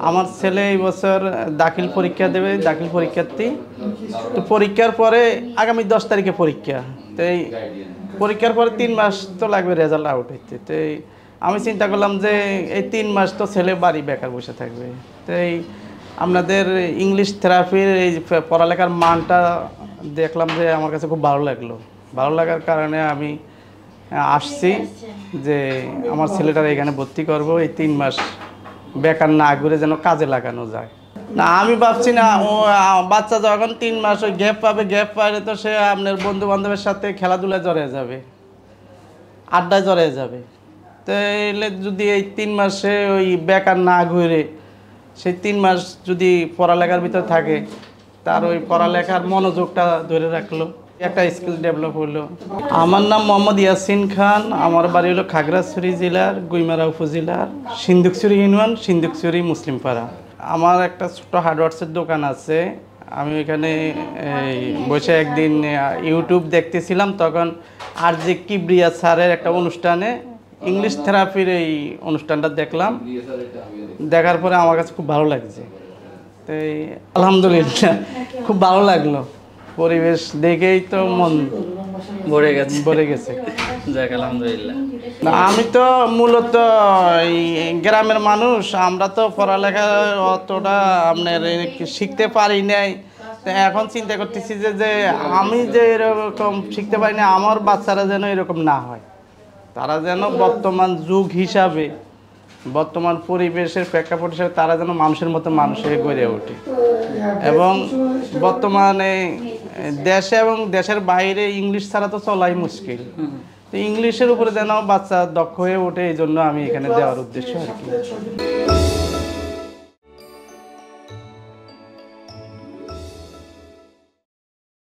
আমার ছেলে এই বছর দাখিল পরীক্ষা দেবে, দাখিল পরীক্ষার্থী। তো পরীক্ষার পরে আগামী 10 তারিখে পরীক্ষা। তো এই পরীক্ষার পরে 3 মাস তো লাগবে রেজাল্ট আউট হইতে। তো আমি চিন্তা করলাম যে এই 3 মাস তো ছেলে বাড়ি বেকার বসে থাকবে। তো আপনাদের ইংলিশ থেরাপির এই পড়ালেখার মানটা দেখলাম যে আমার কাছে খুব ভালো লাগলো। ভালো লাগার কারণে আমি আসছি যে আমার ছেলেটার এখানে ভর্তি করব, এই 3 মাস বেকার না ঘুরে যেন কাজে লাগানো যায়। না আমি ভাবছি না, ও বাচ্চা যখন 3 মাস ওই গ্যাপ পাবে, গ্যাপ পাইলে তো সে আপনার বন্ধু বান্ধবের সাথে খেলাধুলায় জড়িয়ে যাবে, আড্ডায় জড়িয়ে যাবে। তো এলে যদি এই 3 মাসে ওই বেকার না ঘুরে সেই 3 মাস যদি পড়ালেখার ভিতরে থাকে, তার ওই পড়ালেখার মনোযোগটা ধরে রাখলো, একটা স্কিল ডেভেলপ হলো। আমার নাম মোহাম্মদ ইয়াসিন খান। আমার বাড়ি হলো খাগড়াছড়ি জেলার গুইমারা উপজেলার সিন্দুকছড়ি ইউনিয়ন, সিন্দুকছড়ি মুসলিমপাড়া। আমার একটা ছোট হার্ডওয়্যার্সের দোকান আছে। আমি এখানে বসে একদিন ইউটিউব দেখতেছিলাম, তখন আরজে কিবরিয়া স্যারের একটা অনুষ্ঠানে ইংলিশ থেরাপির এই অনুষ্ঠানটা দেখলাম। দেখার পরে আমার কাছে খুব ভালো লাগছে। তো আলহামদুলিল্লাহ খুব ভালো লাগলো। পরিবেশ দেখেই তো মন ভরে গেছে। যাক আলহামদুলিল্লাহ। আমি তো মূলত এই গ্রামের মানুষ, আমরা তো পড়ালেখা অতটা আপনার শিখতে পারি নাই। এখন চিন্তা করতেছি যে আমি যে এরকম শিখতে পারি না, আমার বাচ্চারা যেন এরকম না হয়। তারা যেন বর্তমান যুগ হিসাবে, বর্তমান পরিবেশের প্রেক্ষাপট হিসাবে তারা যেন মানুষের মতো মানুষ হয়ে গড়ে ওঠে। এবং বর্তমানে দেশে এবং দেশের বাইরে ইংলিশ ছাড়া তো চলাই মুশকিল। তো ইংলিশের উপরে যেন বাচ্চা দক্ষ হয়ে ওঠে, এই জন্য আমি এখানে দেওয়ার উদ্দেশ্য আর কি।